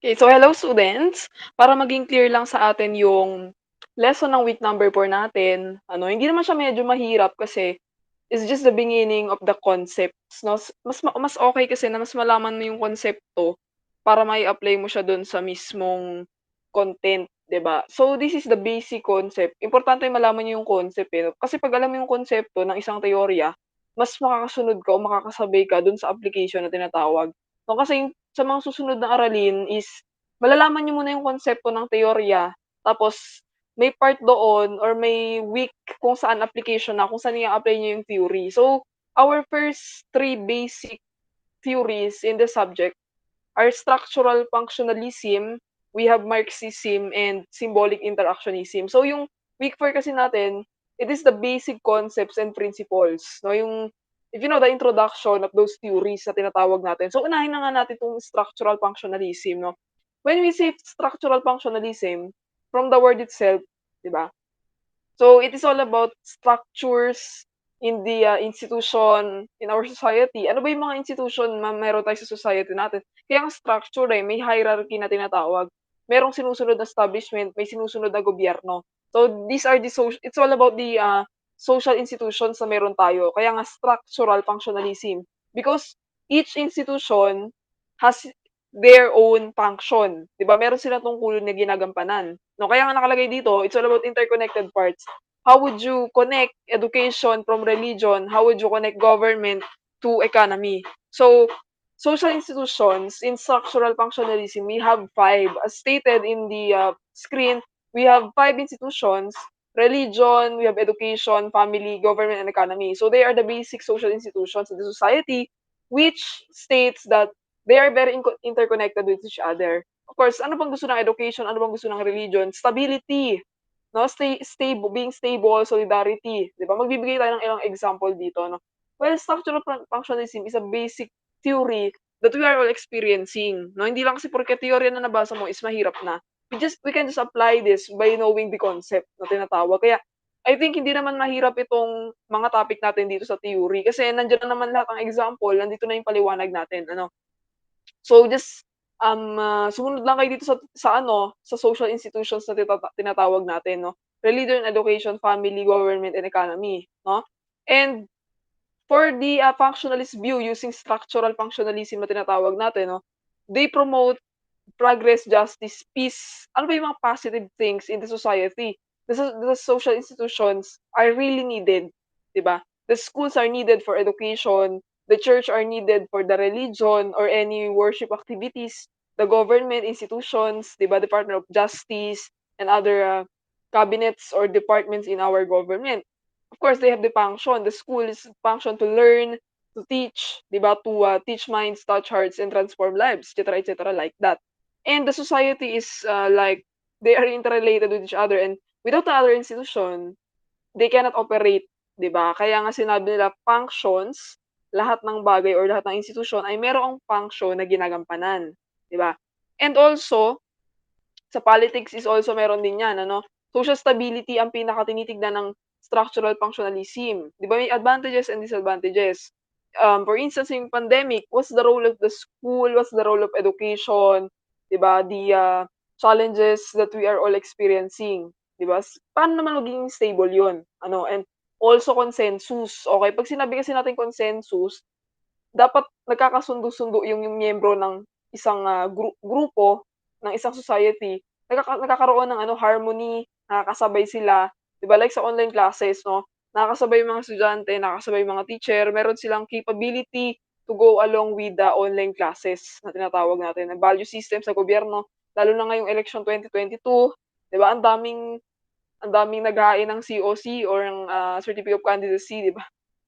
Okay, so hello students. Para maging clear lang sa atin yung lesson ng week number 4 natin, hindi naman siya medyo mahirap kasi it's just the beginning of the concepts, 'no? Mas okay kasi na mas malaman mo yung konsepto para mai-apply mo siya dun sa mismong content, 'di ba? So, this is the basic concept. Importante malaman niyo yung concept, eh, 'no? Kasi 'pag alam mo yung konsepto ng isang teorya, mas makakasunod ka o makakasabay ka dun sa application na tinatawag. No, kasi sa mga susunod na aralin is malalaman niyo muna yung konsepto ng teorya, tapos may part doon or may week kung saan application na, kung saan i-a-apply niyo yung theory. So, our first three basic theories in the subject are structural functionalism, we have Marxism, and symbolic interactionism. So, yung week 4 kasi natin, it is the basic concepts and principles, no? Yung if you know the introduction of those theories na tinatawag natin. So, unahin na nga natin itong structural functionalism, no? When we say structural functionalism, from the word itself, 'di ba? So, it is all about structures in the, institution in our society. Ano ba yung mga institution na meron tayo sa society natin? Kaya nga structure, eh, may hierarchy na tinatawag. Merong sinusunod na establishment, may sinusunod na gobyerno. So, these are the it's all about the, social institutions na meron tayo. Kaya nga structural functionalism. Because each institution has their own function, 'di ba? Meron silang tungkulin na ginagampanan. No, kaya nga nakalagay dito, it's all about interconnected parts. How would you connect education from religion? How would you connect government to economy? So, social institutions in structural functionalism, we have five. As stated in the screen, we have five institutions: religion, we have education, family, government, and economy. So, they are the basic social institutions of the society, which states that they are very interconnected with each other. Of course, ano bang gusto ng education, ano bang gusto ng religion? Stability, 'no? Stable, being stable, solidarity, 'di ba? Magbibigay tayo ng ilang example dito, 'no? Well, structural functionalism is a basic theory that we are all experiencing, 'no? Hindi lang kasi porke teorya na nabasa mo is mahirap na. We can just apply this by knowing the concept na tinatawag. Kaya I think hindi naman mahirap itong mga topic natin dito sa theory kasi nandiyan na naman lahat ng example, nandito na yung paliwanag natin, ano? So just, sumunod lang kayo dito sa social institutions na tinatawag natin, 'no? Religion, education, family, government, and economy, 'no? And for the, functionalist view using structural functionalism na tinatawag natin, 'no, they promote progress, justice, peace. Ano ba yung mga positive things in the society? The social institutions are really needed, 'di ba? The schools are needed for education, the church are needed for the religion or any worship activities, the government institutions, 'di ba, Department of Justice and other, cabinets or departments in our government. Of course, they have the function. The school is function to learn, to teach, 'di ba, to, teach minds, touch hearts, and transform lives, et cetera, like that. And the society is, like they are interrelated with each other, and without the other institution, they cannot operate, 'di ba? Kaya nga sinabi nila functions, lahat ng bagay or lahat ng institusyon ay merong function na ginagampanan, 'di ba? And also, sa politics is also meron din 'yan, ano? Social stability ang pinakatinitignan ng structural functionalism. 'Di ba may advantages and disadvantages. For instance, yung pandemic, what's the role of the school, what's the role of education, 'di ba? The, challenges that we are all experiencing, 'di ba? Paano naman magiging stable 'yun, ano? And also consensus, okey. 'Pag sinabi kasi nating consensus, dapat nagkakasundo-sundo yung miyembro ng isang, grupo ng isang society, nagkakaroon ng harmony, nakakasabay sila, 'di ba, like sa online classes, 'no, nakakasabay yung mga estudyante, nakakasabay yung mga teacher, meron silang capability to go along with the online classes na tinatawag natin, na value system sa gobyerno, lalo na ngayong election 2022, 'di ba, ang daming naghahain ng COC or ng, certificate of candidacy, 'di ba?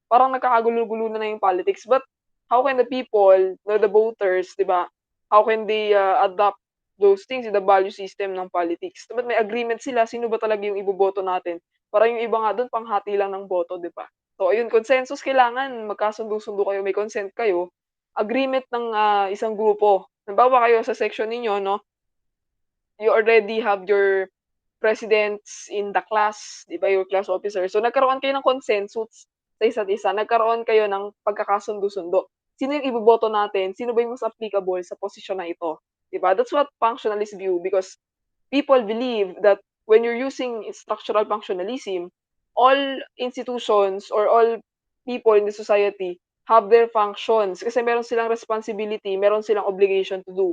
Parang nagkakagulo-gulo na yung politics, but how can the people, the voters, 'di ba, how can they, adopt those things in the value system ng politics? Dapat may agreement sila, sino ba talaga yung iboboto natin, para yung iba nga dun panghati lang ng boto, 'di ba? So ayun, consensus kailangan magkasundo-sundo kayo, may consent kayo, agreement ng, isang grupo. Halimbawa kayo sa section ninyo, 'no, you already have your presidents in the class, 'di ba, your class officer. So nagkaroon kayo ng consensus sa isa't isa, nagkaroon kayo ng pagkakasundo-sundo. Sino yung iboboto natin, sino ba yung mas applicable sa posisyon na ito? 'di ba? That's what functionalist view because people believe that when you're using structural functionalism, all institutions or all people in the society have their functions kasi meron silang responsibility, meron silang obligation to do.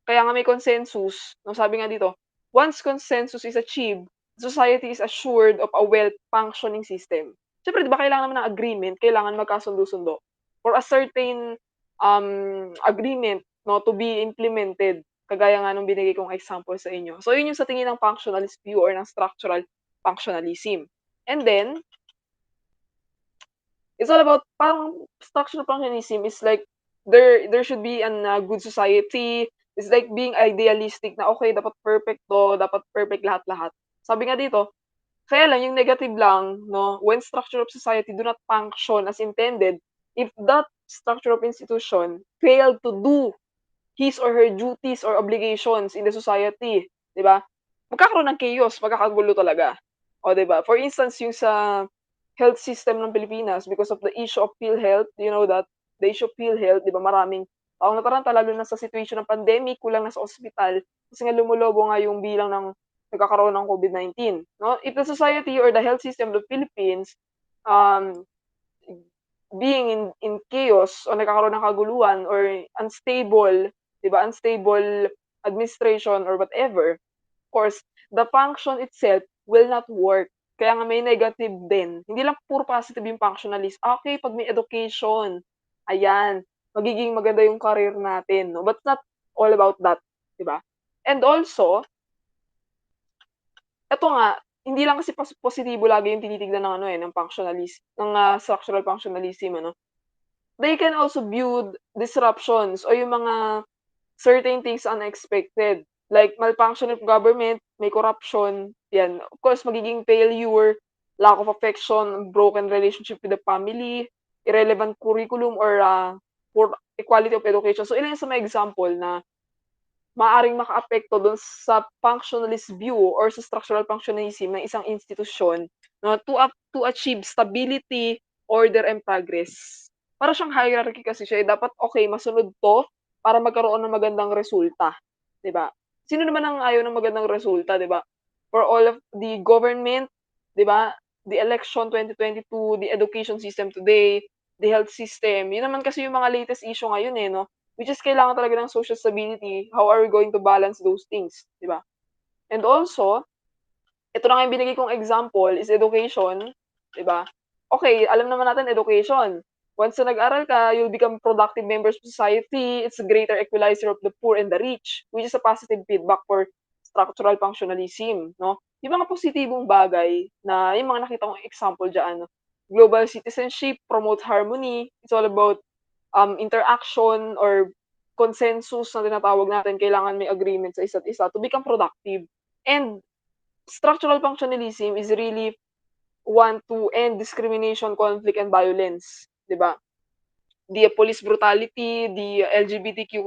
Kaya nga may consensus, no, sabi nga dito, once consensus is achieved, society is assured of a well-functioning system. Siyempre 'di ba kailangan naman ng agreement, kailangan magkasundo-sundo for a certain, agreement 'no, to be implemented. Kagaya nga nung binigay kong example sa inyo. So, yun yung sa tingin ng functionalist view or ng structural functionalism. And then, it's all about parang structural functionalism is like there should be an, good society. It's like being idealistic na, okay dapat perfect 'to, dapat perfect lahat-lahat. Sabi nga dito, kaya lang yung negative lang 'no, when structure of society do not function as intended, if that structure of institution failed to do his or her duties or obligations in the society, 'di ba? Magkakaroon ng chaos, magkakagulo talaga. O 'di ba? For instance, yung sa health system ng Pilipinas because of the issue of PhilHealth, you know that? The issue of PhilHealth, 'di ba maraming taong nataranta lalo na sa situation ng pandemic, kulang na sa ospital kasi nga lumulobo nga yung bilang ng nagkakaroon ng COVID-19, 'no? If the society or the health system of the Philippines, um being in chaos o nagkakaroon ng kaguluhan or unstable, 'di ba, unstable administration or whatever, of course, the function itself will not work. Kaya nga may negative din. Hindi lang puro positive yung functionalist. Okay 'pag may education, ayan, magiging maganda yung career natin 'no, but not all about that, 'di ba? And also, eto nga, hindi lang kasi positibo lagi yung tinitignan ng ano, ng ng, structural functionalism ano. They can also view disruptions o yung mga certain things unexpected, like malfunction of government, may corruption, 'yan. Of course, magiging failure, lack of affection, broken relationship with the family, irrelevant curriculum or, poor equality of education. So, ilan sa mga example na maaaring makaapekto dun sa functionalist view or sa structural functionalism ng isang institusyon 'no, to achieve stability, order, and progress. Para siyang hierarchy kasi siya, dapat okay masunod 'to para magkaroon ng magandang resulta, 'di ba? Sino naman ang ayaw ng magandang resulta, 'di ba? For all of the government, 'di ba, the election 2022, the education system today, the health system, yun naman kasi yung mga latest issue ngayon, 'no? Which is kailangan talaga ng social stability, how are we going to balance those things, 'di ba? And also, ito na nga yung binigay kong example is education, 'di ba? Okay, alam naman natin education, once na nag-aral ka, you'll become productive members of society, it's a greater equalizer of the poor and the rich, which is a positive feedback for structural functionalism, 'no? Yung mga positibong bagay na yung mga nakita kong example diyan, global citizenship, promote harmony, it's all about interaction or consensus na tinatawag natin, kailangan may agreement sa isa't isa to become productive. And structural functionalism is really want to end discrimination, conflict, and violence, 'di ba? The police brutality, the LGBTQ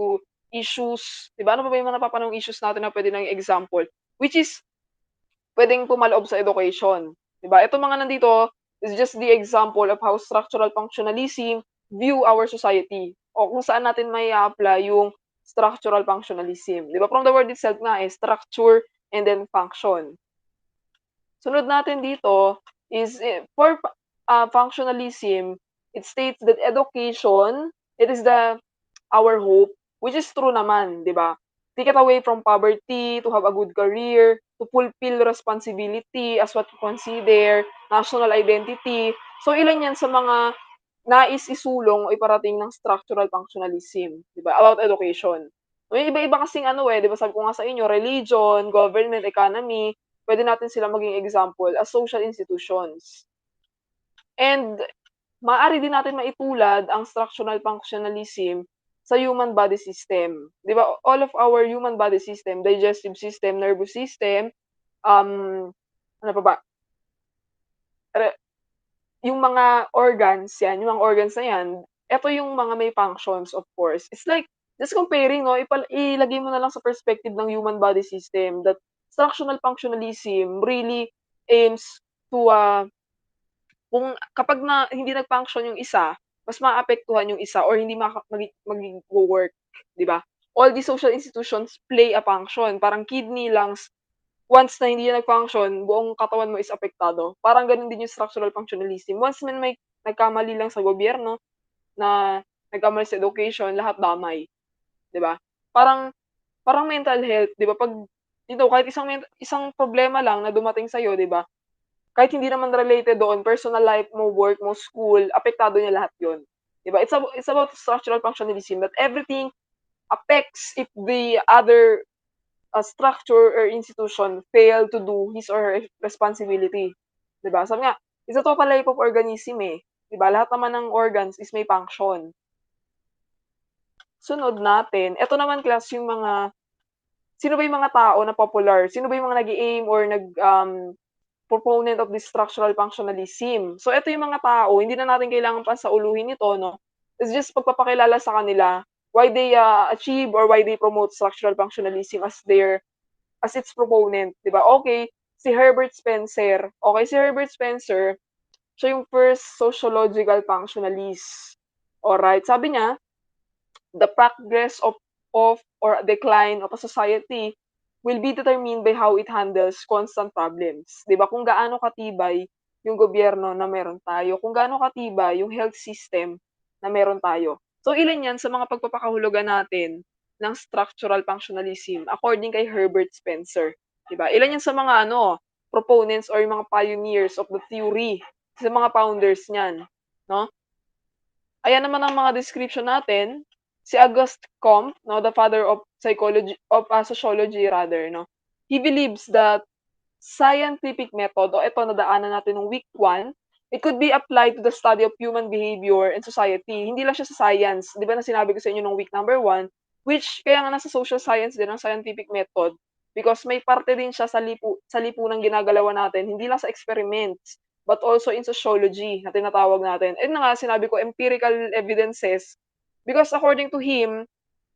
issues, 'di ba? Ano pa ba yung mga napapanahong issues natin na puwede naging example, which is puwedeng pumaloob sa education, 'di ba? Itong mga nandito is just the example of how structural functionalism view our society o kung saan natin mai-a-apply yung structural functionalism, 'di ba? From the word itself nga, structure and then function. Sunod natin dito is, for functionalism, it states that education, it is our hope, which is true naman, 'di ba? Take it away from poverty, to have a good career, to fulfill responsibility as what you consider, national identity. So, ilan 'yan sa mga nais isulong o iparating ng structural functionalism, 'di ba, about education. May iba-iba kasing ano, 'di ba sabi ko nga sa inyo, religion, government, economy, puwede natin sila maging example as social institutions. And maaari din natin maitulad ang structural functionalism sa human body system. 'Di ba, all of our human body system, digestive system, nervous system, ano pa ba, re yung mga organs 'yan, yung mga organs na 'yan, eto yung mga may functions of course. It's like just comparing 'no, ilagay mo na lang sa perspective ng human body system that structural functionalism really aims to, kung kapag hindi nag-function yung isa, mas maapektuhan yung isa or hindi magwo-work, 'di ba? all these social institutions play a function. Parang kidney, lungs, once na hindi yan nag-function, buong katawan mo is apektado. Parang gano'n din yung structural functionalism. Once man may nagkamali lang sa gobyerno, na nagkamali sa education, lahat damay, 'di ba? Parang parang mental health, 'di ba, 'pag kahit isang problema lang na dumating sa'yo, 'di ba, kahit hindi naman related doon, personal life mo, work mo, school, apektado niya lahat 'yun, 'di ba? It's about structural functionalism that everything affects if the other, structure or institution fail to do his or her responsibility, 'di ba? Sabi nga, it's a total life of organism, eh, 'di ba? Lahat naman ng organs is may function. Sunod natin, eto naman class yung mga sino ba yung mga tao na popular? Sino ba yung mga nag-e-aim or proponent of this structural functionalism? So eto yung mga tao, hindi na natin kailangan pansauluhin ito 'no, it's just pagpapakilala sa kanila, why they, achieve or why they promote structural functionalism as its proponent, 'di ba? Okay, si Herbert Spencer. Okay, si Herbert Spencer, siya yung first sociological functionalist. Alright, sabi niya, "The progress of or decline of a society will be determined by how it handles constant problems." 'Di ba, kung gaano katibay yung gobyerno na meron tayo, kung gaano katibay yung health system na meron tayo. So, ilan 'yan sa mga pagpapakahulugan natin ng structural functionalism according kay Herbert Spencer, 'di ba? Ilan 'yan sa mga proponents or yung mga pioneers of the theory, sa mga founders niyan, 'no? Ayan naman ang mga description natin. Si Auguste Comte 'no, the father of sociology rather 'no, he believes that scientific method o ito nadaanan natin nung week 1, it could be applied to the study of human behavior and society. Hindi lang siya sa science, 'di ba na sinabi ko sa inyo nung week number 1, which kaya nga nasa social science din ang scientific method because may parte din siya sa lipunang ginagalawan natin, hindi lang sa experiments, but also in sociology na tinatawag natin. And na nga sinabi ko empirical evidences because according to him,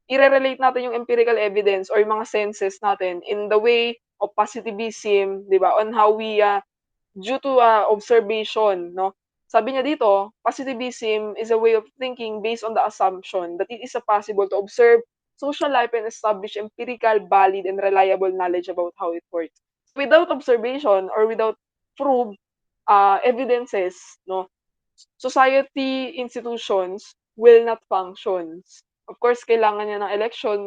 ire-relate natin yung empirical evidence or yung mga senses natin in the way of positivism, 'di ba, on how we, due to, observation 'no. Sabi niya dito, positivism is a way of thinking based on the assumption that it is, possible to observe social life and establish empirical, valid, and reliable knowledge about how it works. Without observation or without proof, evidences 'no, society, institutions will not function. Of course, kailangan niya ng election,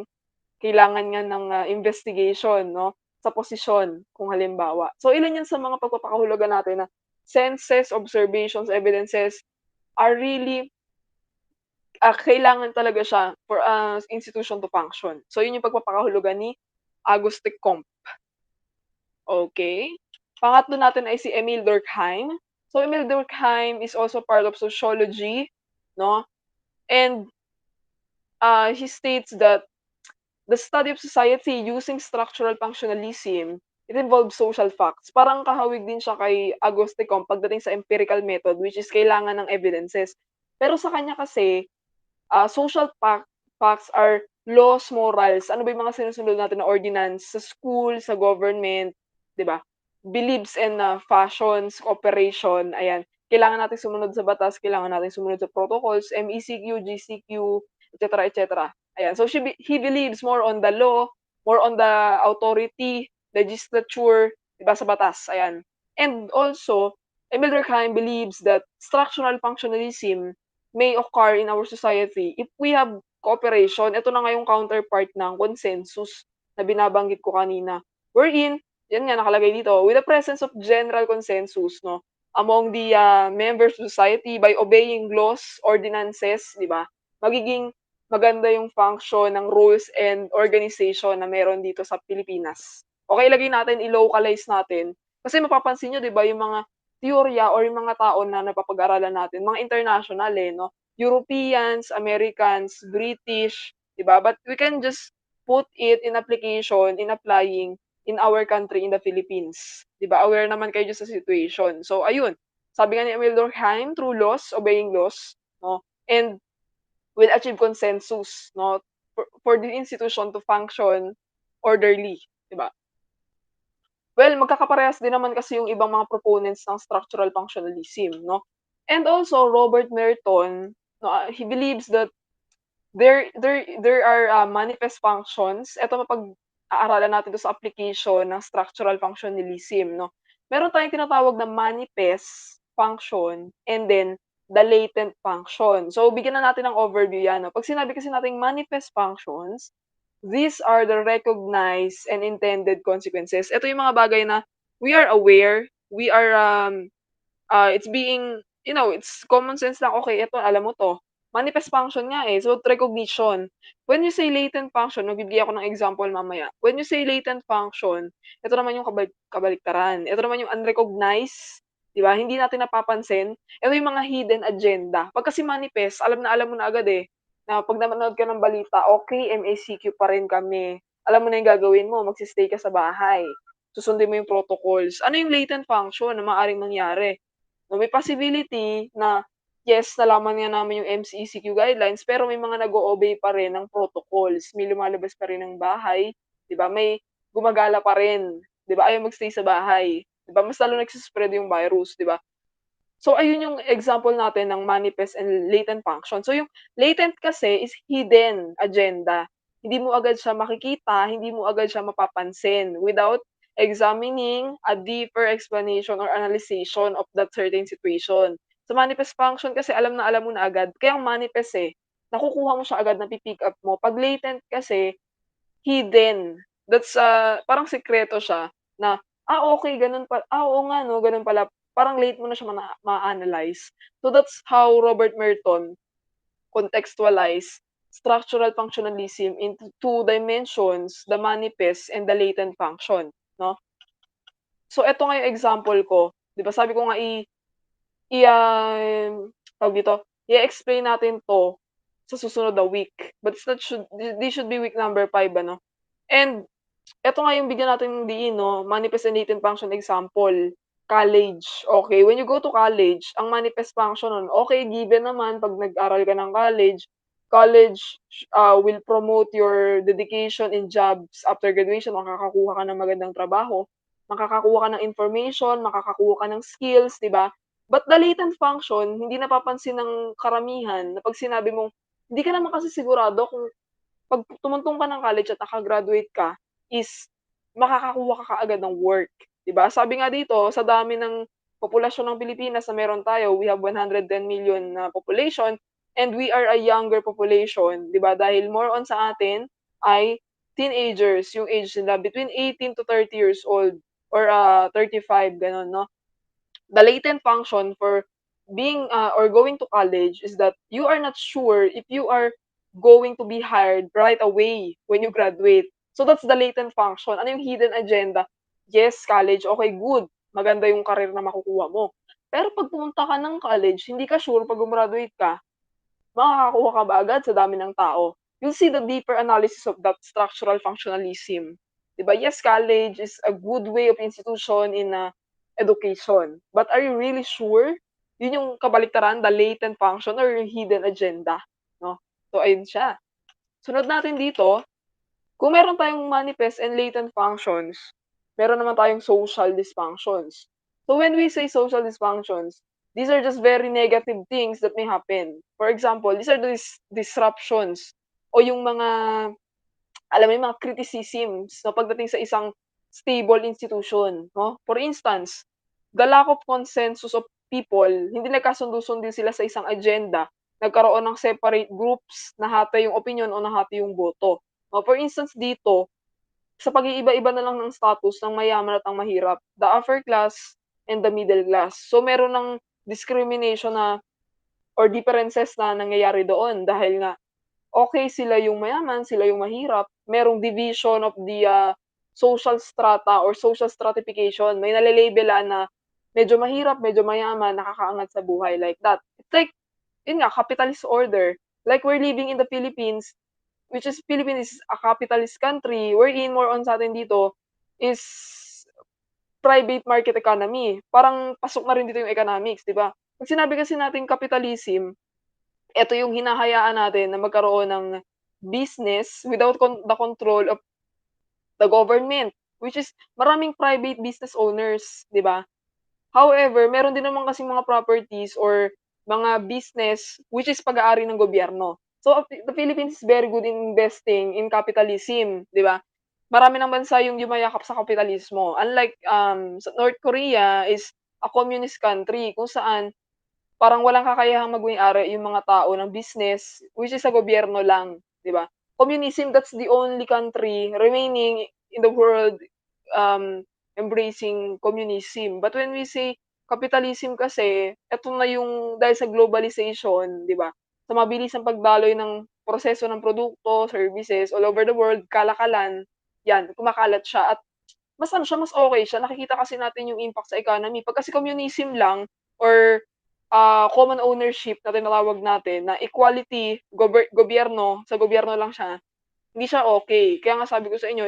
kailangan niya ng, investigation 'no, sa posisyon kung halimbawa. So ilan 'yan sa mga pagpapakahulugan natin na senses, observations, evidences are really, kailangan talaga siya for a institution to function. So yun yung pagpapakahulugan ni Auguste Comte. Okay. Pangatlo natin ay si Emile Durkheim. So Emile Durkheim is also part of sociology 'no, and, he states that the study of society using structural functionalism, it involves social facts. Parang kahawig din siya kay Auguste Comte pagdating sa empirical method which is kailangan ng evidences. Pero sa kanya kasi, social facts are laws, morals, ano ba yung mga sinusunod natin na ordinance sa school, sa government, 'di ba? Beliefs and, fashions, cooperation, ayan. Kailangan natin sumunod sa batas, kailangan natin sumunod sa protocols, MECQ, GCQ, et cetera, et cetera. Ayan, so he believes more on the law, more on the authority, legislature, 'di ba, sa batas, ayan. And also, Emile Durkheim believes that structural functionalism may occur in our society if we have cooperation. Ito na nga yung counterpart ng consensus na binabanggit ko kanina. Wherein, yan nga nakalagay dito, with the presence of general consensus 'no, among the, members of society by obeying laws, ordinances, 'di ba, magiging maganda yung function ng rules and organization na meron dito sa Pilipinas. Okay, ilagay natin, i-localize natin, kasi mapapansin niyo 'di ba yung mga teorya or yung mga tao na napapag-aralan natin, mga international, eh, 'no, Europeans, Americans, British, 'di ba? But we can just put it in application, in applying in our country, in the Philippines, 'di ba? Aware naman kayo diyan sa situation. So ayun, sabi nga ni Emile Durkheim, through laws, obeying laws, 'no, and will achieve consensus 'no, for the institution to function orderly, 'di ba? Well, magkakaparehas din naman kasi yung ibang mga proponents ng structural functionalism 'no. And also Robert Merton 'no, he believes that there are, manifest functions. Eto mapag-aaralan natin 'to sa application ng structural functionalism 'no. Meron tayong tinatawag na manifest function and then the latent function. So, bigyan na natin ng overview 'yan 'no. 'Pag sinabi kasi nating manifest functions, these are the recognized and intended consequences. Ito yung mga bagay na we are aware, we are, it's being it's common sense lang, "Okey, eto alam mo 'to." Manifest function nga, eh, so recognition. When you say latent function, magbibigay ako ng example mamaya. When you say latent function, ito naman yung kabaliktaran. Ito naman yung unrecognized, 'di ba, hindi natin napapansin. Ito yung mga hidden agenda. 'Pag kasi manifest, alam na alam mo na agad, eh, na 'pag nanonood ka ng balita, "Okey, MACQ pa rin kami." Alam mo na yung gagawin mo, magsi-stay ka sa bahay, susundin mo yung protocols. Ano yung latent function na maaaring mangyari? No, may possibility na, yes, nalaman nga namin yung MCECQ guidelines, pero may mga nag-o-obey pa rin ng protocols, may lumalabas pa rin ng bahay, 'di ba, may gumagala pa rin, 'di ba, ayaw mag-stay sa bahay, 'di ba, mas lalo nagse-spread yung virus, 'di ba? So, ayun yung example natin ng manifest and latent function. So, yung latent kasi is hidden agenda. Hindi mo agad siya makikita, hindi mo agad siya mapapansin without examining a deeper explanation or analyzation of that certain situation. Sa manifest function kasi alam na alam mo na agad, kaya ang manifest, eh, nakukuha mo siya agad, napi-pick up mo. 'Pag latent kasi, hidden. That's, parang sikreto siya na, okey gano'n oo nga 'no, gano'n pala. Parang late mo na siya ma-analyze. So that's how Robert Merton contextualize structural functionalism into two dimensions, the manifest and the latent function, 'no? So eto nga yung example ko, 'di ba sabi ko nga tawag dito, i-explain natin 'to sa susunod na week, but it's not this should be week number 5 ano. And eto nga yung bigyan natin ng diin 'no, manifest and latent function example, college, okey. When you go to college, ang manifest function nun, okey given naman 'pag nag-aral ka ng college, will promote your dedication in jobs after graduation, makakakuha ka ng magandang trabaho, makakakuha ka ng information, makakakuha ka ng skills, 'di ba? But the latent function, hindi napapansin ng karamihan na 'pag sinabi mong hindi ka naman kasi sigurado kung 'pag tumungtong ka ng college at naka-graduate ka is makakakuha ka kaagad ng work, 'di ba? Sabi nga dito sa dami ng populasyon ng Pilipinas na meron tayo, we have 110 million na population and we are a younger population, 'di ba? Dahil more on sa atin ay teenagers, yung age nila between 18 to 30 years old or, 35 gano'n 'no. The latent function for being, or going to college is that you are not sure if you are going to be hired right away when you graduate. So that's the latent function. Ano yung hidden agenda? Yes, college, okay, good. Maganda yung career na makukuha mo. Pero 'pag pumunta ka ng college, hindi ka sure 'pag gumraduate ka, makakakuha ka ba agad sa dami ng tao? You'll see the deeper analysis of that structural functionalism. 'Di ba? Yes, college is a good way of institution in, education. But are you really sure? Yun yung kabaliktaran, the latent function or yung hidden agenda, 'no? So ayun siya. Sunod natin dito, kung meron tayong manifest and latent functions, meron naman tayong social dysfunctions. So when we say social dysfunctions, these are just very negative things that may happen. For example, these are the disruptions o yung mga, alam mo yung mga criticisms 'no, pagdating sa isang stable institution 'no. For instance, the lack of consensus of people, hindi nagkasundo-sundo sila sa isang agenda, nagkaroon ng separate groups, nahati yung opinyon o nahati yung boto. For instance dito, sa pag-iiba-iba na lang ng status ng mayaman at ang mahirap, the upper class and the middle class. So meron ng discrimination na or differences na nangyayari doon dahil nga okey sila yung mayaman, sila yung mahirap, merong division of the, social strata or social stratification. May nale-labelan na medyo mahirap, medyo mayaman, nakakaangat sa buhay, like that. It's like, yun nga, capitalist order. Like we're living in the Philippines, which is Philippines is a capitalist country, wherein more on sa'tin dito is private market economy. Parang pasok na rin dito yung economics, 'di ba? 'Pag sinabi kasi nating capitalism, eto yung hinahayaan natin na magkaroon ng business without the control of the government, which is maraming private business owners, 'di ba? However, meron din naman kasing mga properties or mga business which is pag-aari ng gobyerno. So, the Philippines is very good in investing in capitalism, 'di ba? Marami ng bansa yung yumayakap sa kapitalismo. Unlike, sa North Korea is a communist country kung saan parang walang kakayahang magmay-ari yung mga tao ng business, which is sa gobyerno lang, 'di ba? Communism, that's the only country remaining in the world, um, embracing communism. But when we say capitalism kasi, eto na yung dahil sa globalization, 'di ba? Sa mabilisang pagdaloy ng proseso ng produkto, services all over the world, kalakalan, 'yan, kumakalat siya at mas ano siya, mas okey siya. Nakikita kasi natin yung impact sa economy. 'Pag kasi communism lang or, common ownership na tinatawag natin na equality, gobyerno, sa gobyerno lang siya, hindi siya okey. Kaya nga sabi ko sa inyo,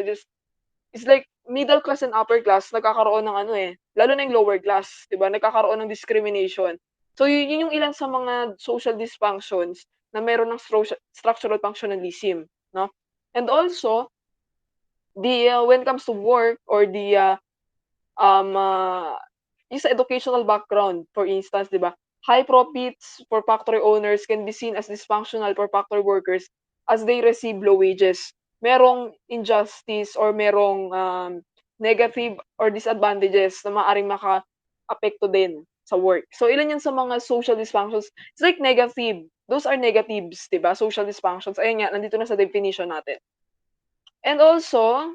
it's like middle class and upper class nagkakaroon ng ano, lalo na yung lower class, 'di ba, nagkakaroon ng discrimination. So yun yung ilan sa mga social dysfunctions na meron ng structural functionalism, 'no? And also, when it comes to work or um, uh, yung sa educational background, for instance, 'di ba, high profits for factory owners can be seen as dysfunctional for factory workers as they receive low wages. Merong injustice or merong, negative or disadvantages na maaaring makaapekto din sa work. So, ilan 'yan sa mga social dysfunctions. It's like negative, those are negatives, 'di ba, social dysfunctions. Ayan nga, nandito na sa definition natin. And also,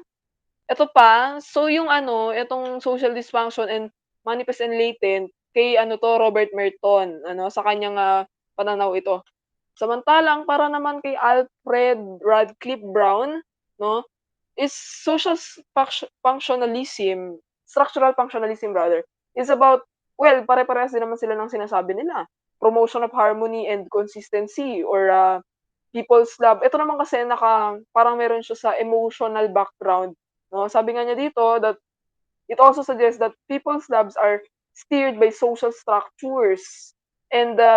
eto pa, so yung ano, etong social dysfunction and manifest and latent kay ano 'to, Robert Merton ano, sa kanyang, pananaw ito. Samantalang para naman kay Alfred Radcliffe Brown 'no, is functionalism, structural functionalism rather, is about well, pare-parehas din naman sila ng sinasabi nila, promotion of harmony and consistency or, people's love. Ito naman kasi parang meron siya sa emotional background 'no. Sabi nga niya dito that it also suggests that people's lives are steered by social structures and the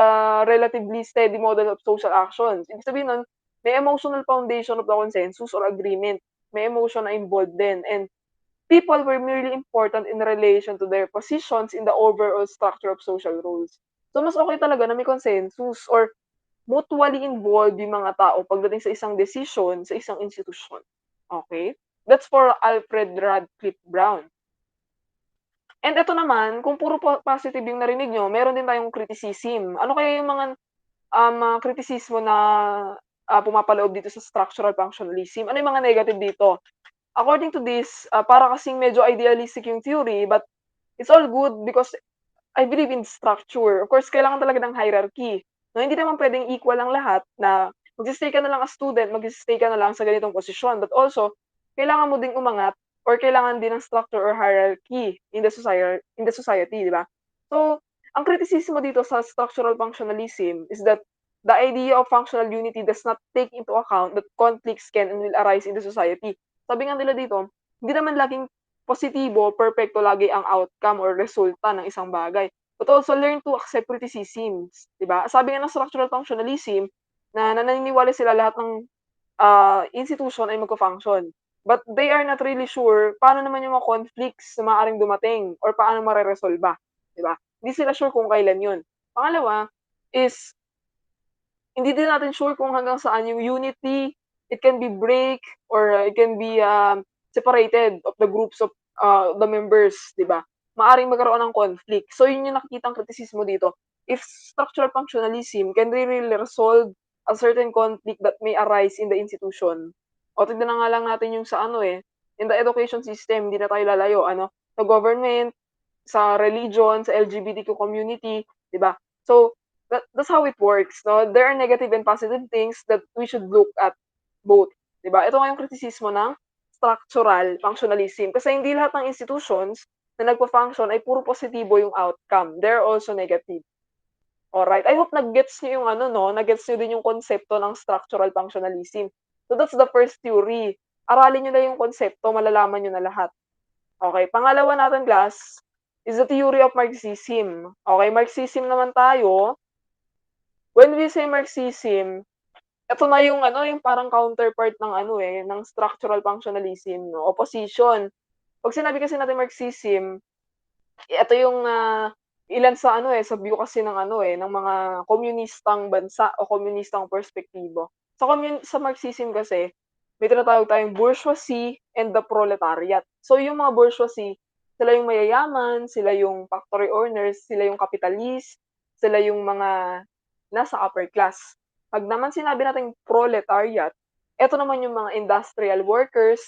relatively steady model of social actions. Ibig sabihin nun, may emotional foundation of the consensus or agreement. May emotion na involved din and people were merely important in relation to their positions in the overall structure of social roles. So mas okay talaga na may consensus or mutually involved yung mga tao pagdating sa isang decision sa isang institusyon. Okay? That's for Alfred Radcliffe Brown. And eto naman, kung puro positive yung narinig niyo, meron din tayong criticism. Ano kaya yung mga, kritisismo na, pumapaloob dito sa structural functionalism? Ano yung mga negative dito? According to this, para kasing medyo idealistic yung theory, but it's all good because I believe in structure. Of course, kailangan talaga ng hierarchy. No, hindi naman puwedeng equal ang lahat na magsi-stay ka na lang as student, magsi-stay ka na lang sa ganitong posisyon. But also, kailangan mo ding umangat or kailangan din ng structure or hierarchy in the society, 'di ba? So, ang kritisismo dito sa structural functionalism is that the idea of functional unity does not take into account that conflicts can and will arise in the society. Sabi nga nila dito, hindi naman laging positibo, perpekto lagi ang outcome or resulta ng isang bagay. But also learn to accept criticisms, 'di ba? Sabi nga ng structural functionalism na naniniwala sila lahat ng, institution ay magfa-function. But they are not really sure paano naman yung mga conflicts na maaaring dumating or paano mareresolba, 'di ba? Hindi sila sure kung kailan yun. Pangalawa is hindi din natin sure kung hanggang saan yung unity, it can be break or it can be, separated of the groups of, the members, 'di ba? Maaaring magkaroon ng conflict. So yun yung nakikitang kritisismo dito. If structural functionalism can really resolve a certain conflict that may arise in the institution, o tignan na nga lang natin yung sa ano, in the education system, hindi na tayo lalayo ano, sa government, sa religion, sa LGBTQ community, 'di ba? So, that's how it works, 'no? There are negative and positive things that we should look at both, 'di ba? Ito nga yung kritisismo ng structural functionalism kasi hindi lahat ng institutions na nagfa-function ay puro positibo yung outcome. There are also negative. Alright, I hope nag-gets niyo yung ano 'no, nag-gets niyo din yung konsepto ng structural functionalism. So, that's the first theory. Aralin niyo na yung konsepto, malalaman niyo na lahat. Okay, pangalawa natin class is the theory of Marxism. Okay, Marxism naman tayo. When we say Marxism, eto na yung ano, yung parang counterpart ng ano, ng structural functionalism 'no, opposition. 'Pag sinabi kasi natin Marxism, eto yung, ilan sa ano, sa view kasi ng ano, ng mga komunistang bansa o komunistang perspektibo. Sa Marxism kasi, may tinatawag tayong bourgeoisie and the proletariat. So yung mga bourgeoisie, sila yung mayayaman, sila yung factory owners, sila yung capitalist, sila yung mga nasa upper class. 'Pag naman sinabi nating proletariat, eto naman yung mga industrial workers,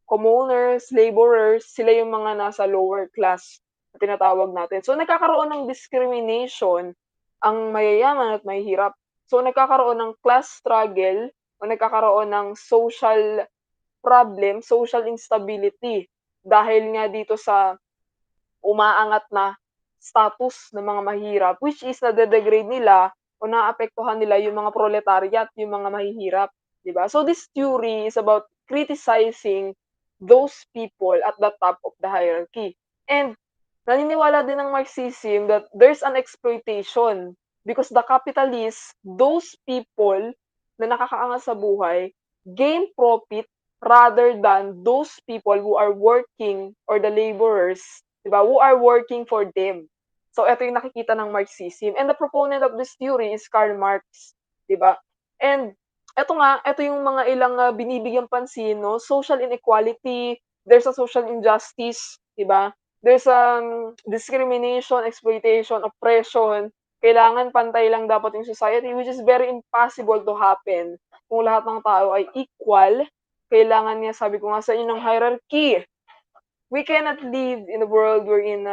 commoners, laborers, sila yung mga nasa lower class na tinatawag natin. So nagkakaroon ng discrimination ang mayayaman at mahihirap. So nagkakaroon ng class struggle o nagkakaroon ng social problem, social instability dahil nga dito sa umaangat na status ng mga mahirap, which is nade-degrade nila o naapektuhan nila yung mga proletariat, yung mga mahihirap, 'di ba? So this theory is about criticizing those people at the top of the hierarchy. And naniniwala din ng Marxism that there's an exploitation because the capitalists, those people na nakakaangat sa buhay, gain profit rather than those people who are working or the laborers, 'di ba, who are working for them. So eto yung nakikita ng Marxism and the proponent of this theory is Karl Marx, 'di ba? And eto yung mga ilang, binibigyang pansin 'no, social inequality, there's a social injustice, 'di ba? There's, discrimination, exploitation, oppression. Kailangan pantay lang dapat yung society which is very impossible to happen kung lahat ng tao ay equal. Kailangan nga sabi ko nga sa inyo ng hierarchy. We cannot live in a world wherein,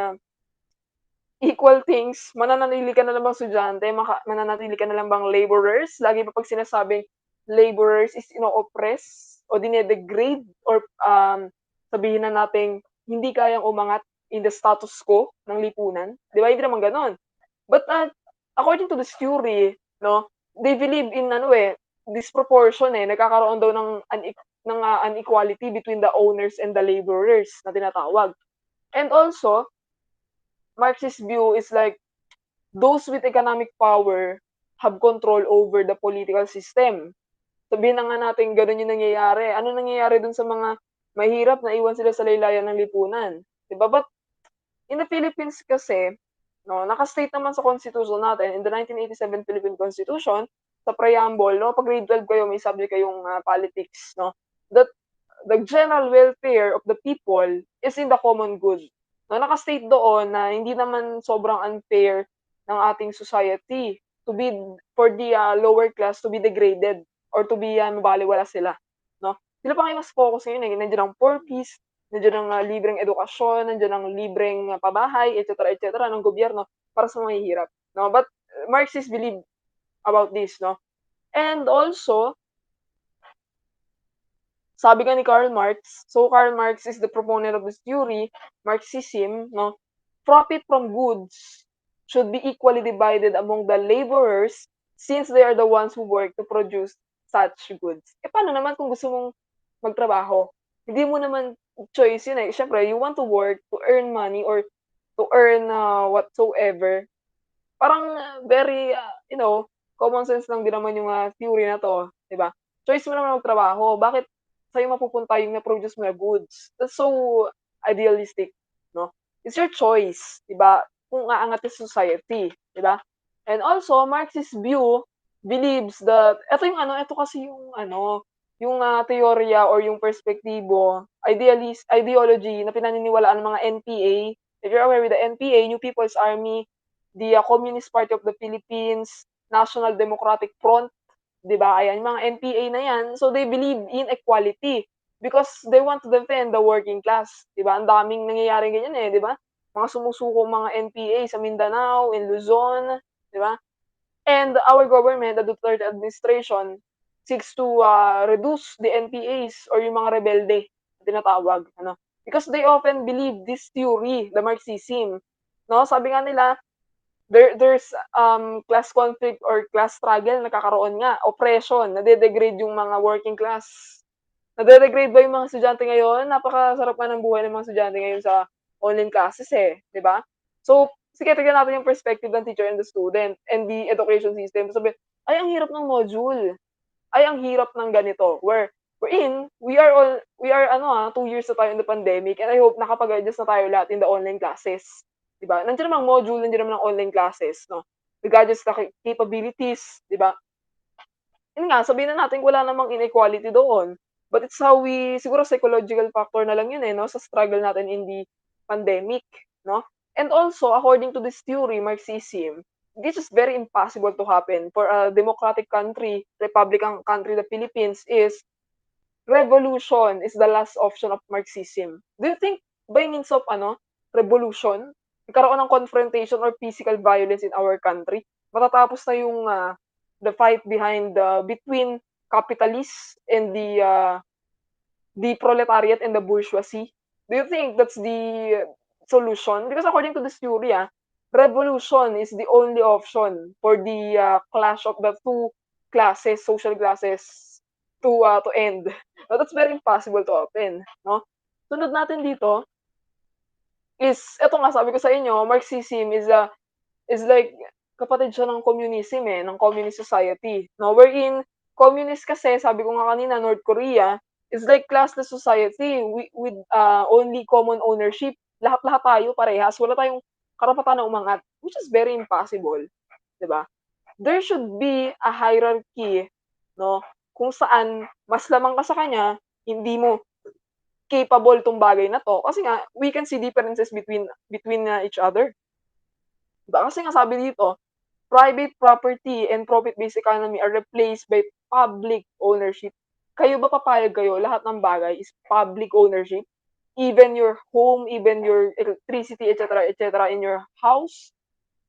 equal things, mananatili ka na lang bang estudyante, mananatili ka na lang bang laborers? Lagi pa 'pag sinasabing laborers is ino-oppress o dine-degrade or, sabihin na nating hindi kayang umangat in the status quo ng lipunan, 'di ba, hindi naman gano'n. But, according to this theory 'no, they believe in ano, disproportion, nagkakaroon daw ng inequality between the owners and the laborers na tinatawag. And also, Marxist view is like those with economic power have control over the political system. Sabihin na nga natin gano'n yung nangyayari. Ano nangyayari dun sa mga mahirap na iwan sila sa laylayan ng lipunan, 'di ba? But in the Philippines kasi 'no, naka-state naman sa constitution natin in the 1987 Philippine Constitution, sa preamble 'no, 'pag grade 12 kayo may subject kayong, politics 'no, that the general welfare of the people is in the common good. No, naka-state doon na hindi naman sobrang unfair ng ating society to be for the, lower class to be degraded or to be, mabalewala sila, 'no? Sila pa nga yung mas focus ngayon, nandiyan ang poor peace, nandiyan ang, libreng edukasyon, nandiyan ang libreng, pabahay, et cetera ng gobyerno para sa mahihirap, 'no? But Marxists believe about this, 'no? And also sabi nga ni Karl Marx, so Karl Marx is the proponent of this theory, Marxism, 'no, profit from goods should be equally divided among the laborers since they are the ones who work to produce such goods. Eh, paano naman kung gusto mong magtrabaho? Hindi mo naman choice yun, eh. Siyempre you want to work to earn money or to earn, whatsoever. Parang very, common sense lang din naman yung, theory na 'to, 'di ba? Choice mo naman magtrabaho, bakit sa'yo mapupunta yung na-produce mo na goods? That's so idealistic, 'no? It's your choice, 'di ba, kung aangat yung society, 'di ba? And also, Marxist view believes that eto kasi yung yung, teorya or yung perspektibo, ideology na pinaniniwalaan ng mga NPA. If you're aware with the NPA, New People's Army, the, Communist Party of the Philippines, National Democratic Front, 'di ba? Ayan, yung mga NPA na 'yan, so they believe in equality because they want to defend the working class, 'di ba? Ang daming nangyayaring ganyan, 'di ba? Mga sumusukong mga NPA sa Mindanao, in Luzon, 'di ba? And our government, the Duterte administration, seeks to, reduce the NPAs or yung mga rebelde na tinatawag, ano, because they often believe this theory, the Marxism, 'no? Sabi nga nila there's, class conflict or class struggle nagkakaroon nga, oppression, nade-degrade yung mga working class. Nade-degrade ba yung mga estudyante ngayon? Napakasarap nga ng buhay ng mga estudyante ngayon sa online classes, 'di ba? So, sige tignan natin yung perspective ng teacher and the student and the education system. Sabihin, "Ay ang hirap ng module, ay ang hirap ng ganito." Wherein we are 2 years na tayo in the pandemic and I hope nakapag-adjust na tayo lahat in the online classes, 'di 'di ba? Nandiyan naman ang module, nandiyan naman ang online classes, 'no? Regardless sa capabilities, 'di ba? Yun nga, sabihin na natin wala namang inequality doon. But it's how we siguro psychological factor na lang yun, eh, 'no, sa struggle natin in the pandemic, 'no? And also, according to this theory, Marxism, this is very impossible to happen for a democratic country, republican country, the Philippines, is revolution is the last option of Marxism. Do you think by means of revolution, nagkaroon ng confrontation or physical violence in our country, matatapos na yung the fight behind between capitalists and the proletariat and the bourgeoisie? Do you think that's the solution? Because according to this theory, revolution is the only option for the clash of the two classes, social classes, to end. But that's very impossible to open, no? Sunod natin dito is, eto nga sabi ko sa inyo, Marxism is like kapatid siya ng communism, eh, ng communist society, no? Wherein communist kasi, sabi ko nga kanina, North Korea is like classless society with only common ownership. Lahat-lahat tayo parehas, wala tayong karapatan na umangat, which is very impossible, 'di ba? There should be a hierarchy, no? Kung saan mas lamang ka sa kanya, hindi mo capable 'tong bagay na 'to kasi nga we can see differences between each other. 'Di ba? Kasi nga sabi dito, private property and profit-based economy are replaced by public ownership. Kayo ba, papayag kayo lahat ng bagay is public ownership? Even your home, even your electricity, et cetera, in your house?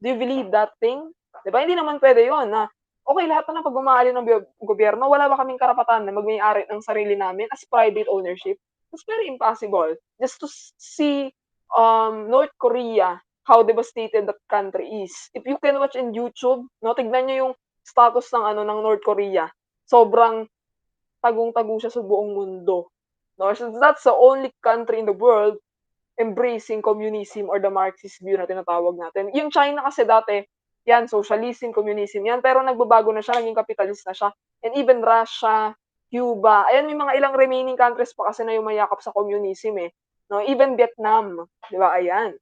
Do you believe that thing? 'Di ba? Hindi naman pwede 'yon na, okay, lahat na ng pagmamahali ng gobyerno, wala ba kaming karapatan na magmay-ari ng sarili namin as private ownership? It's very impossible. Just to see North Korea, how devastated that country is. If you can watch in YouTube, no, tignan niyo yung status ng North Korea. Sobrang tagong-tago siya sa buong mundo. No, so that's the only country in the world embracing communism or the Marxist view na tinatawag natin. Yung China kasi dati, yan, socialism, communism yan, pero nagbabago na siya, naging capitalist na siya. And even Russia, Cuba, ayan, may mga ilang remaining countries pa kasi na yumayakap sa communism, eh. No, even Vietnam, di ba? Ayan.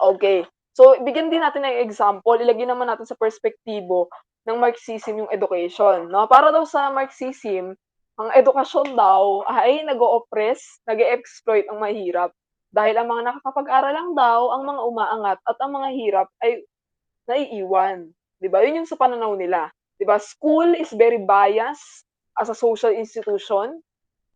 Okay. So, bigyan din natin ng example, ilagay naman natin sa perspektibo ng Marxism yung education, no? Para daw sa Marxism, ang edukasyon daw ay nag-o-oppress, nag-e-exploit ang mahirap. Dahil ang mga nakakapag-aral lang daw ang mga umaangat at ang mga hirap ay naiiwan. 'Di ba? Yun yung sa pananaw nila. 'Di ba? School is very biased as a social institution.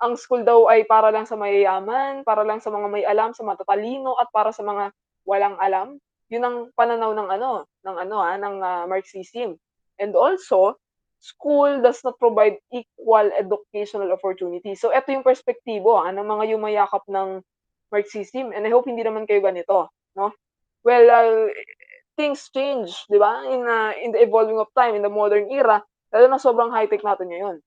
Ang school daw ay para lang sa mayayaman, para lang sa mga may alam, sa matatalino at para sa mga walang alam. Yun ang pananaw ng Marxism. And also, school does not provide equal educational opportunity. So eto yung perspektibo ng mga yumayakap ng Marxism, and I hope hindi naman kayo ganito, no? Well, things change, 'di ba? In the evolving of time, in the modern era, lalo na sobrang high-tech natin ngayon.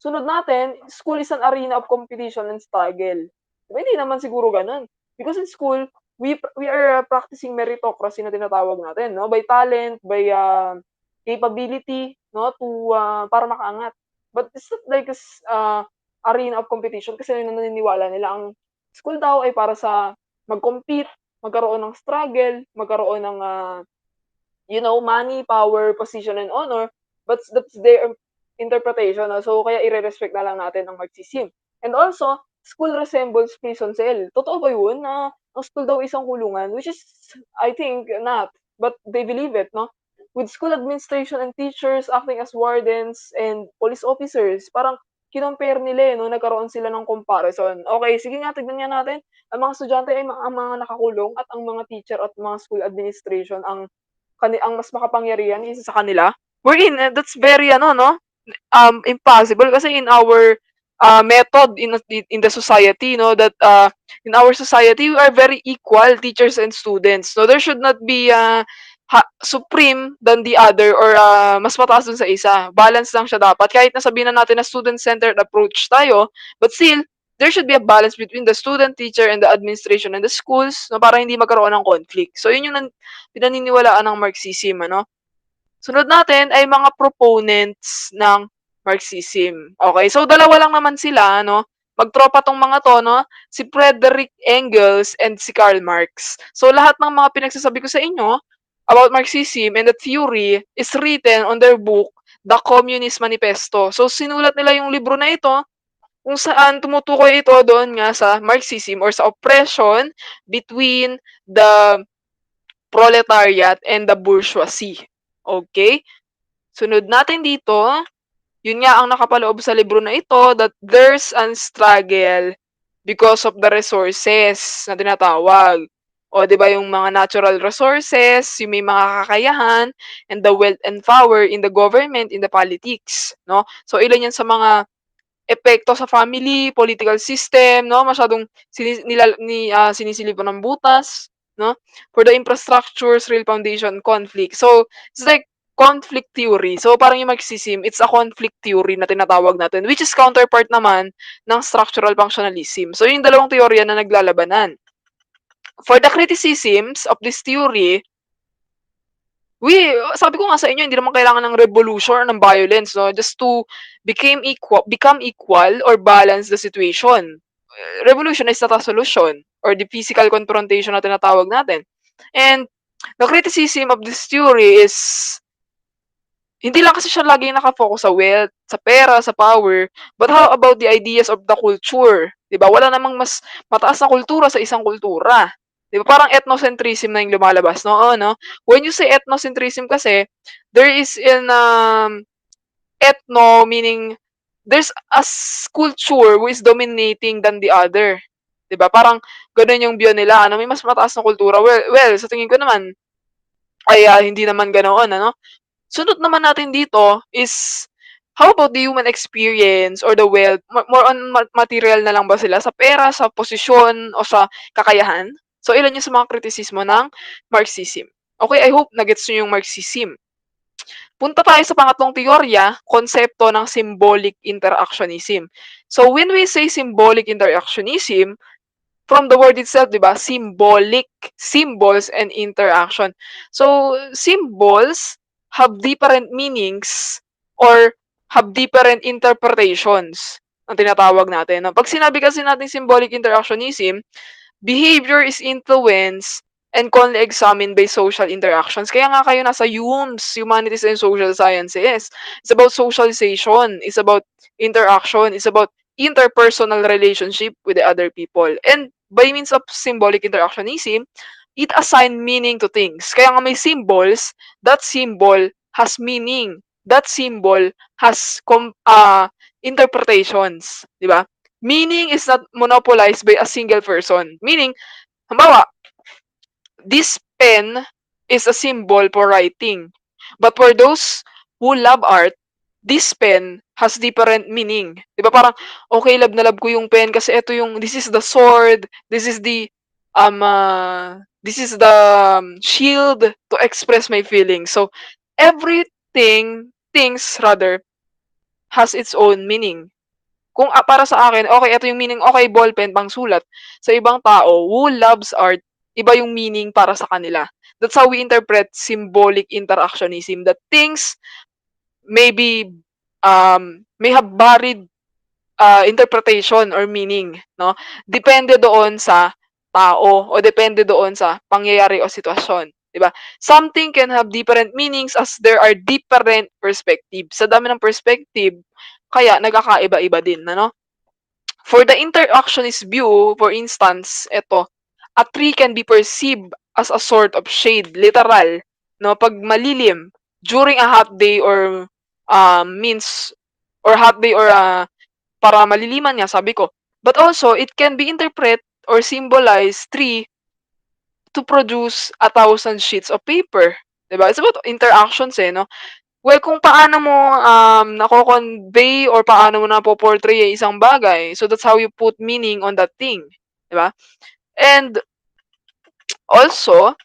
Sunod natin, school is an arena of competition and struggle. Diba, hindi naman siguro gano'n. Because in school, we are practicing meritocracy na tinatawag natin, no? By talent, by capability, no? Para makaangat. But it's not like arena of competition kasi naniniwala nila ang school daw ay para sa mag-compete, magkaroon ng struggle, magkaroon ng money, power, position, and honor, but that's their interpretation. So, kaya i-respect na lang natin ang Marxism. And also, school resembles prison cell. Totoo ba yun na ang school daw isang kulungan? Which is, I think, not. But they believe it, no? With school administration and teachers acting as wardens and police officers, parang kinompare nila, no? Nagkaroon sila ng comparison. Okay, sige nga, tignan nga natin. Ang mga estudyante ay ang mga nakakulong at ang mga teacher at mga school administration ang mas makapangyarihan isa sa kanila. Wherein, that's very, no? Impossible kasi in our method in the society, no, that in our society we are very equal, teachers and students. So there should not be supreme than the other or mas mataas dun sa isa. Balance lang siya dapat. Kahit na sabihin na natin na student-centered approach tayo, but still, there should be a balance between the student, teacher, and the administration and the schools, no, para hindi magkaroon ng conflict. So yun yung pinaniniwalaan ng Marxism, ano. Sunod natin ay mga proponents ng Marxism. Okay, so dalawa lang naman sila, no? Magtropa tong mga 'to 'no, si Frederick Engels and si Karl Marx. So lahat ng mga pinagsasabi ko sa inyo about Marxism and that theory is written on their book, The Communist Manifesto. So sinulat nila yung libro na ito kung saan tumutukoy ito doon nga sa Marxism or sa oppression between the proletariat and the bourgeoisie. Okay? Sunod natin dito, yun nga ang nakapaloob sa libro na ito, that there's a struggle because of the resources na tinatawag. O, di ba, yung mga natural resources, yung may mga kakayahan, and the wealth and power in the government, in the politics, no? So, ilan yan sa mga epekto sa family, political system, no? Masyadong sinisilipan ng butas, no? For the infrastructures, real foundation, conflict. So, it's like conflict theory. So, parang yung Marxism, it's a conflict theory na tinatawag natin, which is counterpart naman ng structural functionalism. So, yung dalawang teorya na naglalabanan. For the criticisms of this theory, sabi ko nga sa inyo, hindi naman kailangan ng revolution or ng violence, no? Just to become equal or balance the situation. Revolution is not a solution or the physical confrontation na tinatawag natin. And the criticism of this theory is hindi lang kasi siya lagi nakafocus sa wealth, sa pera, sa power, but how about the ideas of the culture? 'Di ba? Wala namang mas mataas na kultura sa isang kultura. 'Di ba? Parang ethnocentrism na yung lumalabas, no? Oo, no? When you say ethnocentrism kasi, there is in ethno meaning there's a culture who is dominating than the other. 'Di ba? Parang ganoon yung view nila, ano, may mas mataas na kultura. Well, sa tingin ko naman ay hindi naman ganoon, ano? Sunod naman natin dito is how about the human experience or the wealth? More on material na lang ba sila? Sa pera, sa posisyon, o sa kakayahan? So, ilan yung sa mga kritisismo ng Marxism? Okay, I hope nagets nyo yung Marxism. Punta tayo sa pangatlong teorya, konsepto ng symbolic interactionism. So, when we say symbolic interactionism, from the word itself, di ba? Symbolic, symbols and interaction. So, symbols have different meanings or have different interpretations ang tinatawag natin. Pag sinabi kasi natin symbolic interactionism, behavior is influenced and commonly examined by social interactions. Kaya nga kayo nasa HUMS, Humanities and Social Sciences. It's about socialization, it's about interaction, it's about interpersonal relationship with the other people. And by means of symbolic interactionism, it assign meaning to things. Kaya nga may symbols, that symbol has meaning. That symbol has interpretations, di ba? Meaning is not monopolized by a single person. Meaning, halimbawa, this pen is a symbol for writing. But for those who love art, this pen has different meaning. Diba parang, okay, love na love ko yung pen kasi ito yung, this is the sword, this is the shield to express my feelings. So, things rather, has its own meaning. Kung para sa akin, okay, ito yung meaning, okay, ballpen, pang sulat. Sa ibang tao, who loves art, iba yung meaning para sa kanila. That's how we interpret symbolic interactionism. That things maybe may have varied interpretation or meaning, no? Depende doon sa tao o depende doon sa pangyayari o sitwasyon, 'di ba? Something can have different meanings as there are different perspectives. Sa dami ng perspective, kaya nagkakaiba-iba din, ano? For the interactionist view, for instance, ito, a tree can be perceived as a sort of shade, literal, no? Pag malilim, during a hot day or para maliliman niya, sabi ko. But also, it can be interpreted or symbolized tree to produce 1,000 sheets of paper. Diba? It's about interactions no? Well, kung paano mo nako-convey or paano mo napo-portray isang bagay. So, that's how you put meaning on that thing. Diba? And, also,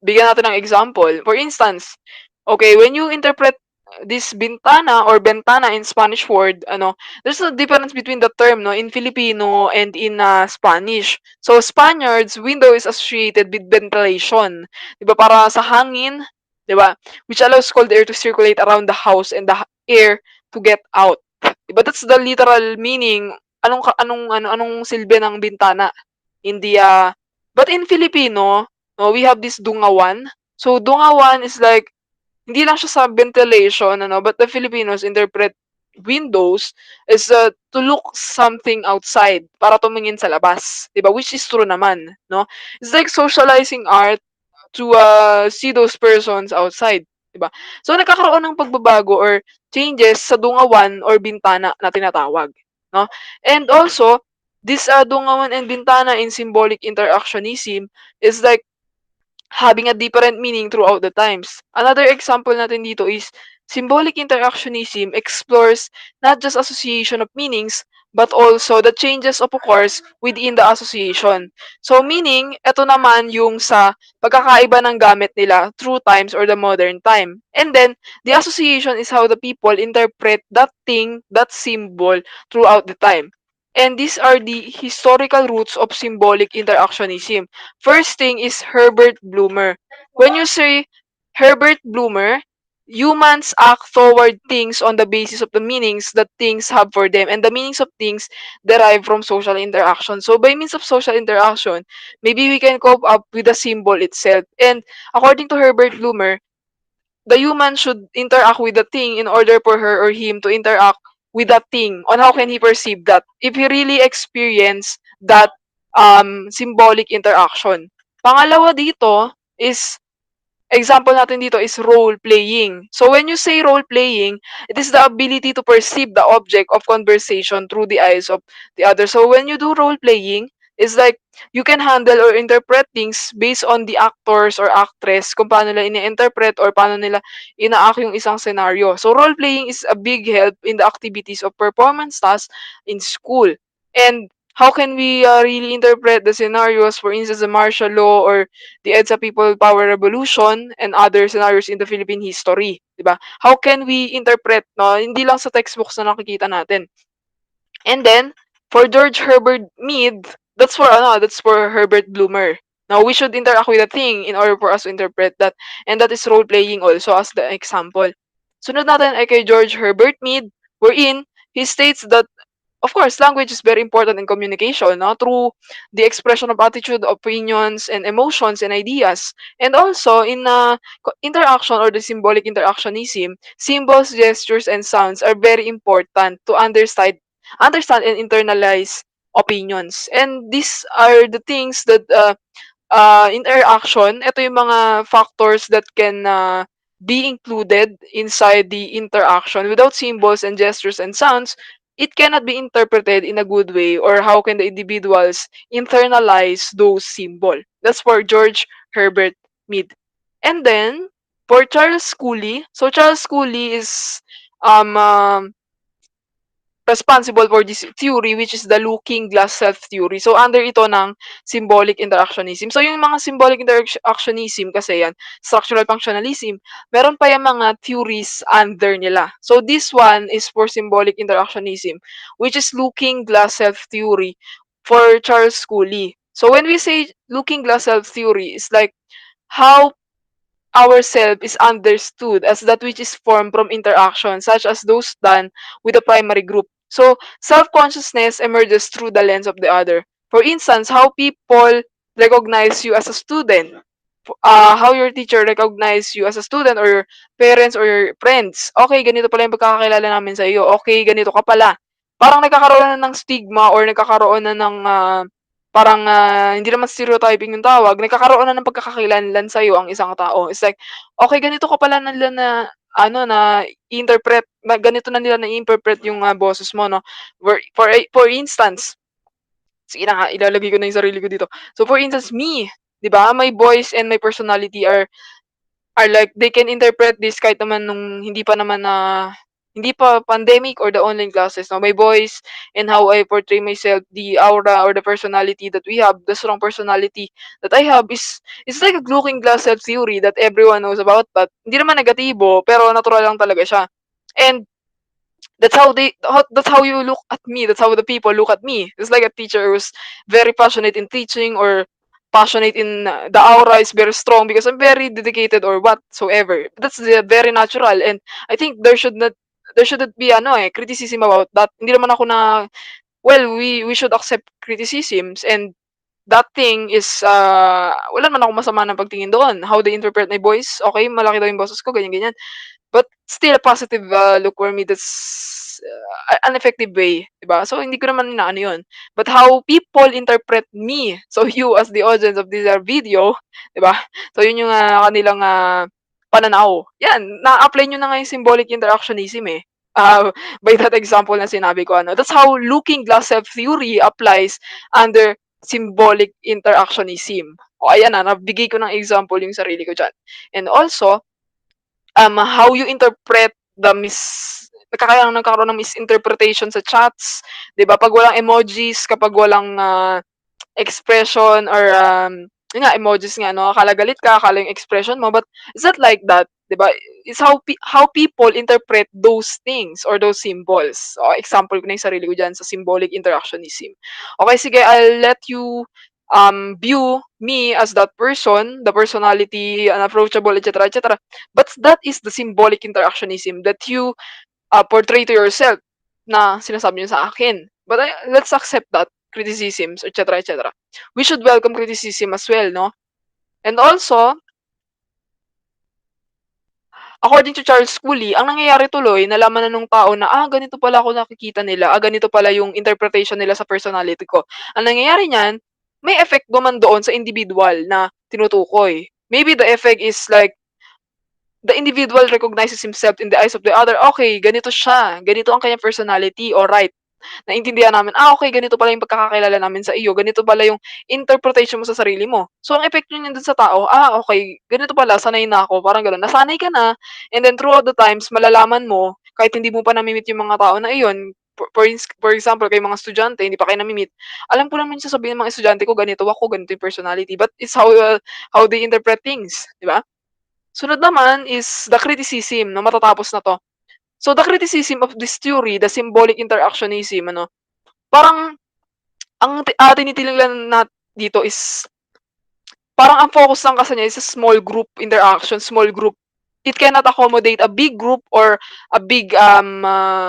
bigyan natin ng example. For instance, okay, when you interpret this bintana or bentana in Spanish word, there's a difference between the term, no, in Filipino and in Spanish. So, Spaniards, window is associated with ventilation. Diba? Para sa hangin, diba? Which allows cold air to circulate around the house and the air to get out. Diba? That's the literal meaning anong silbi ng bintana. Hindi, but in Filipino, no, we have this dungawan. So, dungawan is like, hindi lang siya sa ventilation, but the Filipinos interpret windows is to look something outside para tumingin sa labas, 'di ba? Which is true naman, no? It's like socializing art to see those persons outside, 'di ba? So nagkakaroon ng pagbabago or changes sa dungawan or bintana na tinatawag, no? And also, this dungawan and bintana in symbolic interactionism is like having a different meaning throughout the times. Another example natin dito is symbolic interactionism explores not just association of meanings, but also the changes of occurs within the association. So meaning, ito naman yung sa pagkakaiba ng gamit nila through times or the modern time. And then, the association is how the people interpret that thing, that symbol throughout the time. And these are the historical roots of symbolic interactionism. First thing is Herbert Bloomer. When you say Herbert Bloomer, humans act toward things on the basis of the meanings that things have for them, and the meanings of things derive from social interaction. So by means of social interaction, maybe we can cope up with the symbol itself. And according to Herbert Bloomer, the human should interact with the thing in order for her or him to interact with that thing on how can he perceive that if he really experience that symbolic interaction. Pangalawa dito is example natin dito is role playing. So when you say role playing, it is the ability to perceive the object of conversation through the eyes of the other. So when you do role playing, it's like you can handle or interpret things based on the actors or actress kung paano nila ini-interpret or paano nila ina-act yung isang scenario. So role playing is a big help in the activities of performance tasks in school. And how can we really interpret the scenarios, for instance, the martial law or the EDSA People Power Revolution and other scenarios in the Philippine history, 'di ba? How can we interpret, no, hindi lang sa textbooks na nakikita natin. And then for George Herbert Mead, that's for Herbert Bloomer. Now we should interact with a thing in order for us to interpret that, and that is role playing also as the example. Sunod natin ay kay George Herbert Mead, wherein he states that of course, language is very important in communication, no? Through the expression of attitude, opinions, and emotions and ideas. And also, in interaction or the symbolic interactionism, symbols, gestures, and sounds are very important to understand and internalize opinions. And these are the things that interaction, ito yung mga factors that can be included inside the interaction. Without symbols and gestures and sounds, it cannot be interpreted in a good way, or how can the individuals internalize those symbols. That's for George Herbert Mead. And then, for Charles Cooley, so Charles Cooley is um, um, responsible for this theory, which is the looking glass self theory. So under ito ng symbolic interactionism. So yung mga symbolic interactionism kasi yan, structural functionalism, meron pa yung mga theories under nila. So this one is for symbolic interactionism, which is looking glass self theory for Charles Cooley. So when we say looking glass self theory, it's like how ourself is understood as that which is formed from interaction, such as those done with the primary group. So, self-consciousness emerges through the lens of the other. For instance, how people recognize you as a student, how your teacher recognize you as a student, or your parents or your friends. Okay, ganito pala yung pagkakakilala namin sa iyo. Okay, ganito ka pala. Parang nagkakaroon na ng stigma or nagkakaroon na ng parang hindi naman stereotyping yung tawag, nagkakaroon na ng pagkakakilanlan sa iyo ang isang tao. It's like, okay, ganito ka pala nila na na interpret, na ganito na nila na-interpret yung boses mo, no? For instance, sige na nga, ilalagay ko na yung sarili ko dito. So for instance, me, 'di ba? My voice and my personality are like they can interpret this kahit naman nung hindi pa pandemic or the online classes. No, my voice and how I portray myself, the aura or the personality that we have, the strong personality that I have is like a looking glass self theory that everyone knows about, but hindi naman negatibo pero natural lang talaga siya. And that's how you look at me, that's how the people look at me. It's like a teacher who's very passionate in teaching, or passionate in the aura is very strong because I'm very dedicated or whatsoever. That's very natural, and I think there shouldn't be criticism about that. Hindi naman ako well, we should accept criticisms, and that thing is, wala naman akong masama ng pagtingin doon. How they interpret my voice, okay, malaki daw yung boses ko, ganyan-ganyan. But still a positive look for me, that's an effective way, 'di ba? So hindi ko naman inaano 'yun. But how people interpret me, so you as the audience of this video, 'di ba? So 'yun yung kanilang pananaw. Yan, na-apply niyo na nga yung symbolic interactionism eh. By that example na sinabi ko, ano, that's how looking glass self theory applies under symbolic interactionism. O ayan na, nabigay ko ng example yung sarili ko dyan. And also, how you interpret the nagkakaroon ng misinterpretation sa chats, 'di ba? Pag walang emojis, kapag walang expression or yun nga, emojis nga, no? Akala galit ka, akala yung expression mo, but it's not like that, 'di ba? It's how people interpret those things or those symbols. So, example ko na yung sarili ko dyan sa symbolic interactionism. Okay, sige, I'll let you view me as that person, the personality, unapproachable, etc., etc. But that is the symbolic interactionism that you portray to yourself na sinasabi niyo sa akin. But let's accept that criticisms, etc., etc. We should welcome criticism as well, no? And also, according to Charles Cooley, ang nangyayari tuloy, nalaman na nung tao na, ganito pala ako nakikita nila, ganito pala yung interpretation nila sa personality ko. Ang nangyayari niyan, may effect naman doon sa individual na tinutukoy. Maybe the effect is like, the individual recognizes himself in the eyes of the other. Okay, ganito siya. Ganito ang kanyang personality. Alright. Naintindihan namin, okay, ganito pala yung pagkakakilala namin sa iyo, ganito pala yung interpretation mo sa sarili mo. So, ang effect niyan dun sa tao, okay, ganito pala, sanay na ako, parang gano'n. Nasanay ka na, and then throughout the times, malalaman mo, kahit hindi mo pa namimit yung mga tao na iyon, for example, kay mga estudyante, hindi pa kayo namimit, alam ko naman yung sasabihin ng mga estudyante ko, ganito ako, ganito yung personality, but it's how they interpret things, di ba? Sunod naman is the criticism, no, matatapos na to. So the criticism of this theory, the symbolic interactionism, ano, parang ang tinitiling na dito is parang ang focus lang kasi niya is a small group interaction, small group. It cannot accommodate a big group or a big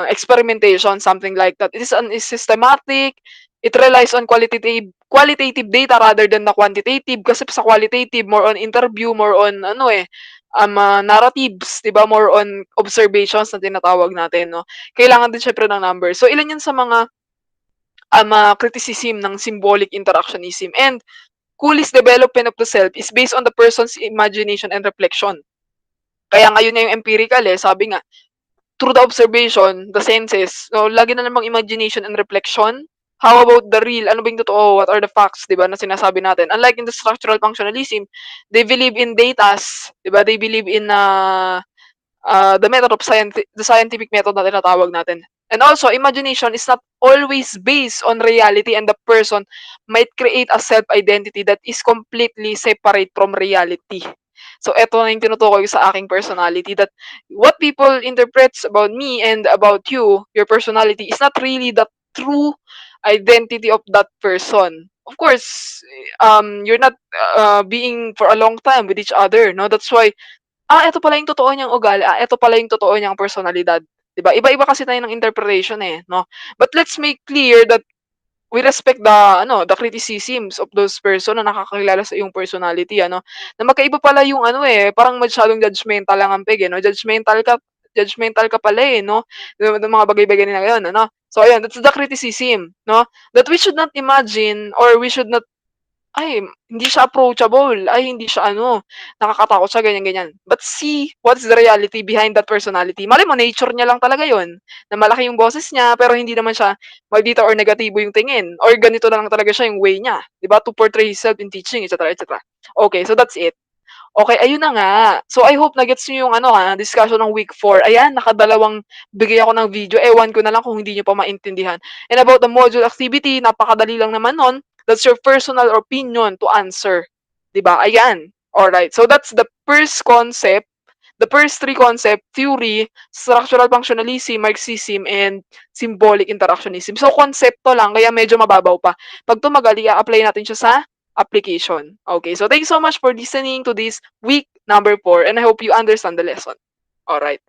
experimentation, something like that. It is systematic. It relies on qualitative data rather than the quantitative, kasi sa qualitative more on interview, more on narratives, 'di ba? More on observations na tinatawag natin, no. Kailangan din syempre ng numbers. So ilan 'yan sa mga criticism ng symbolic interactionism. And Cooley's development of the self is based on the person's imagination and reflection. Kaya ngayon na yung empirical sabi nga, through the observation, the senses, so lagi na namang imagination and reflection. How about the real? Ano ba yung totoo? What are the facts, di ba, na sinasabi natin? Unlike in the structural functionalism, they believe in datas, di ba? They believe in the method of the scientific method na tinatawag natin. And also, imagination is not always based on reality, and the person might create a self-identity that is completely separate from reality. So, eto na yung tinutukoy sa aking personality, that what people interprets about me and about you, your personality, is not really the true identity of that person. Of course, you're not being for a long time with each other, no? That's why ito pala yung totoo niyang ugali, ito pala yung totoo niyang personalidad, 'di ba? Iba-iba kasi tayo ng interpretation no? But let's make clear that we respect the criticisms of those person na nakakakilala sa iyong personality, na magkaiba pala yung parang masyadong judgmental lang ang peg, no? Judgmental ka pala no? Ng mga bagay-bagay na ngayon, So ayun, that's the criticism, no? That we should not imagine, or we should not, hindi siya approachable, hindi siya nakakatakot siya, ganyan-ganyan. But see what is the reality behind that personality. Malay mo, nature niya lang talaga yon, na malaki yung boses niya, pero hindi naman siya maldita or negatibo yung tingin, or ganito na lang talaga siya yung way niya, di ba, to portray himself in teaching, etc., etc. Okay, so that's it. Okay, ayun na nga. So I hope na-gets niyo yung discussion ng week 4. Ayan, nakadalawang bigay ako ng video. Ewan ko na lang kung hindi niyo pa maintindihan. And about the module activity, napakadali lang naman nun. That's your personal opinion to answer. 'Di ba? Ayan. Alright. So that's the first concept. The first three concept, theory, structural functionalism, Marxism, and symbolic interactionism. So konsepto lang, kaya medyo mababaw pa. Pag tumagal, i-apply natin siya sa application. Okay, so thanks so much for listening to this week number 4, and I hope you understand the lesson. Alright.